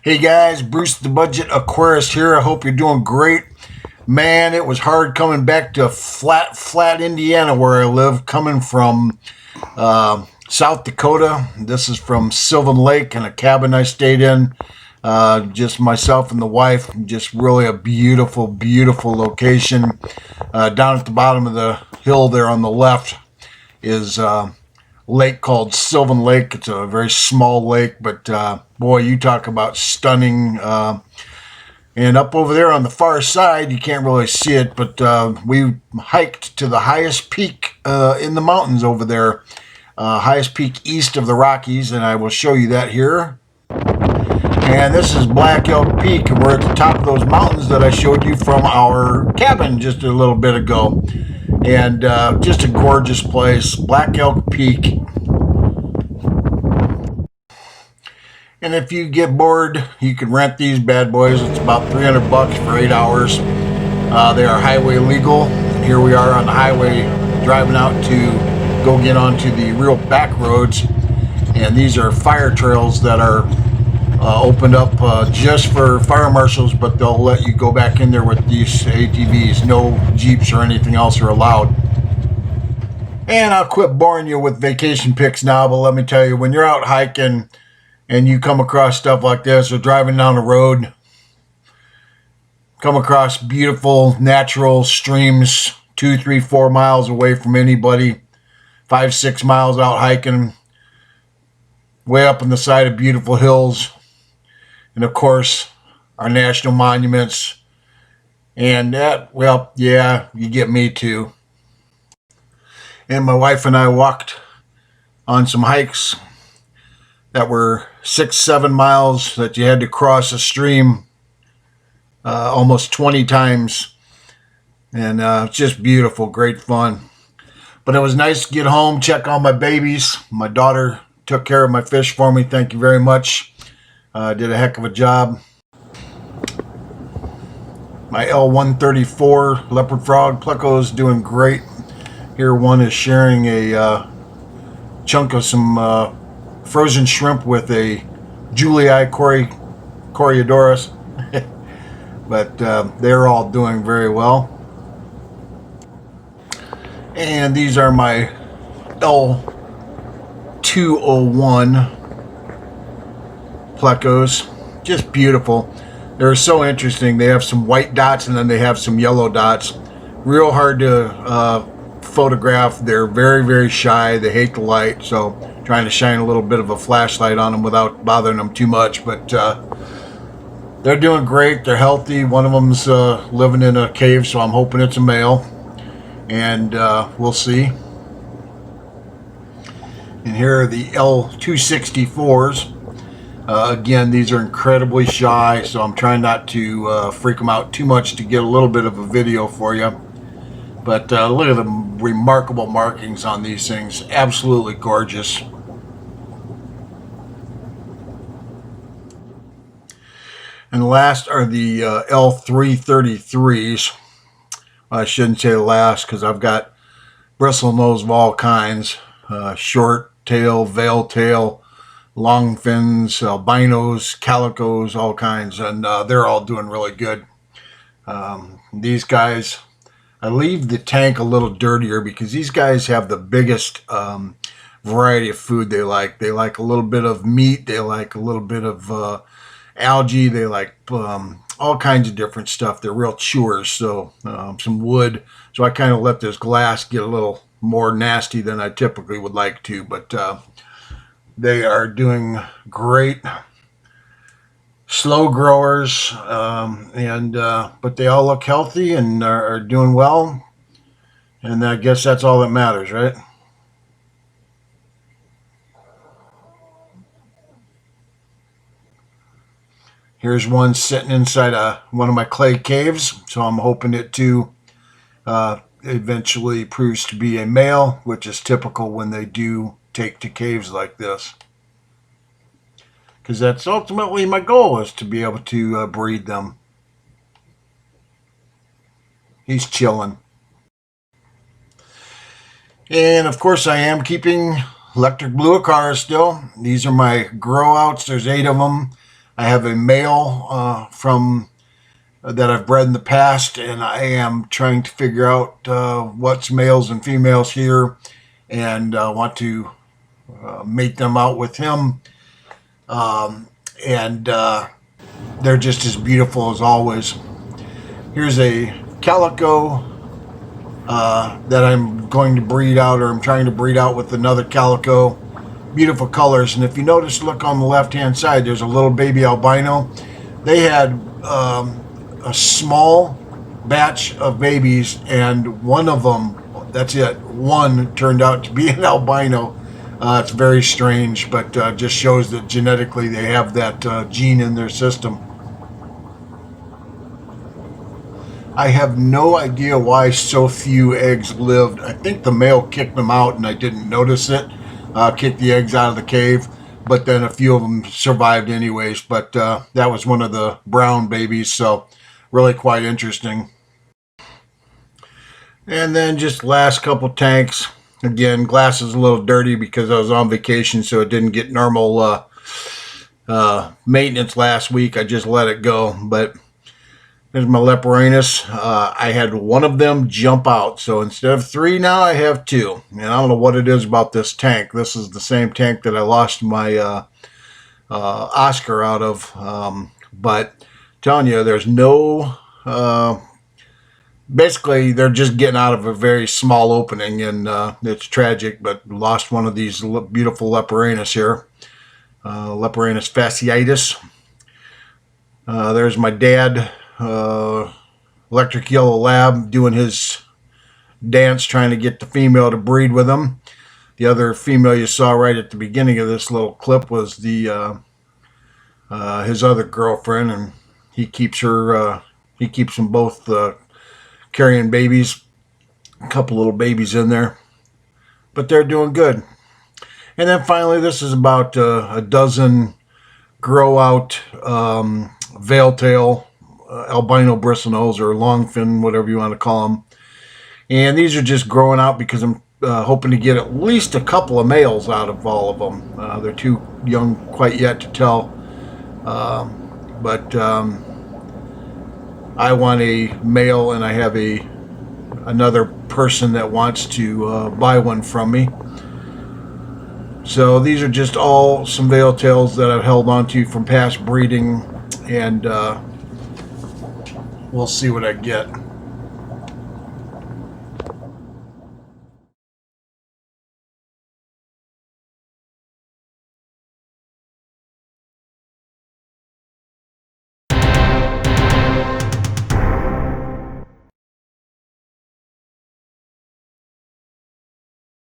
Hey guys, Bruce the Budget Aquarist here. I hope you're doing great. Man, it was hard coming back to flat Indiana where I live, coming from South Dakota. This is from Sylvan Lake and a cabin I stayed in. Just myself and the wife. Just really a beautiful, beautiful location. Down at the bottom of the hill there on the left is lake called Sylvan Lake. It's a very small lake, but boy, you talk about stunning. And up over there on the far side, you can't really see it, but we hiked to the highest peak in the mountains over there, highest peak east of the Rockies, and I will show you that here. And this is Black Elk Peak, and we're at the top of those mountains that I showed you from our cabin just a little bit ago. And just a gorgeous place, Black Elk Peak. And if you get bored, you can rent these bad boys. It's about $300 for 8 hours. They are highway legal. And here we are on the highway driving out to go get onto the real back roads. And these are fire trails that are opened up just for fire marshals, but they'll let you go back in there with these ATVs. No Jeeps or anything else are allowed. And I'll quit boring you with vacation pics now, but let me tell you, when you're out hiking and you come across stuff like this, or driving down the road, come across beautiful natural streams 2, 3, 4 miles away from anybody, 5, 6 miles out hiking, way up on the side of beautiful hills, and of course our national monuments, and that, well, yeah, you get me too. And my wife and I walked on some hikes that were 6, 7 miles that you had to cross a stream almost 20 times. And it's just beautiful, great fun. But it was nice to get home, check on my babies. My daughter took care of my fish for me. Thank you very much. Did a heck of a job. My L134 leopard frog pleco is doing great. Here one is sharing a chunk of some frozen shrimp with a Julii Coreodoris. But they're all doing very well. And these are my L201 plecos. Just beautiful. They're so interesting. They have some white dots and then they have some yellow dots. Real hard to photograph. They're very, very shy. They hate the light, so trying to shine a little bit of a flashlight on them without bothering them too much. But they're doing great. They're healthy. One of them's living in a cave, so I'm hoping it's a male, and we'll see. And here are the L264s. Again, these are incredibly shy, so I'm trying not to freak them out too much to get a little bit of a video for you. But look at the remarkable markings on these things. Absolutely gorgeous. And the last are the L333s. I shouldn't say the last because I've got bristlenose of all kinds. Short tail, veil tail, long fins, albinos, calicos, all kinds. And they're all doing really good. These guys, I leave the tank a little dirtier because these guys have the biggest variety of food they like. They like a little bit of meat. They like a little bit of algae. They like all kinds of different stuff. They're real chewers. So some wood. So I kind of let this glass get a little more nasty than I typically would like to. But they are doing great. Slow growers, but they all look healthy and are doing well, and I guess that's all that matters, right? Here's one sitting inside one of my clay caves, so I'm hoping it to eventually proves to be a male, which is typical when they do take to caves like this. Because that's ultimately my goal, is to be able to breed them. He's chilling. And of course I am keeping electric blue Acara still. These are my grow outs. There's 8 of them. I have a male from that I've bred in the past, and I am trying to figure out what's males and females here, and want to mate them out with him. And they're just as beautiful as always. Here's a calico that I'm going to breed out, or I'm trying to breed out with another calico. Beautiful colors. And if you notice, look on the left hand side, there's a little baby albino. They had a small batch of babies, and one of them, that's it, one turned out to be an albino. It's very strange, but just shows that genetically they have that gene in their system. I have no idea why so few eggs lived. I think the male kicked them out and I didn't notice it. Kicked the eggs out of the cave, but then a few of them survived anyways. But that was one of the brown babies, so really quite interesting. And then just last couple tanks. Again, glass is a little dirty because I was on vacation, so it didn't get normal maintenance last week. I just let it go. But there's my Leporinus. I had one of them jump out. So instead of 3 now, I have 2. And I don't know what it is about this tank. This is the same tank that I lost my Oscar out of. But I'm telling you, there's no... basically, they're just getting out of a very small opening, and it's tragic, but lost one of these beautiful Leporinus here. Leporinus fasciitis. There's my dad... Electric Yellow Lab doing his dance trying to get the female to breed with him. The other female you saw right at the beginning of this little clip was the his other girlfriend, and he keeps them both carrying babies, a couple little babies in there, but they're doing good. And then finally, this is about a dozen grow out veil tail albino bristlenose, or longfin, whatever you want to call them. And these are just growing out because I'm hoping to get at least a couple of males out of all of them. They're too young quite yet to tell. But I want a male, and I have another person that wants to buy one from me. So these are just all some veil tails that I've held on to from past breeding, and we'll see what I get.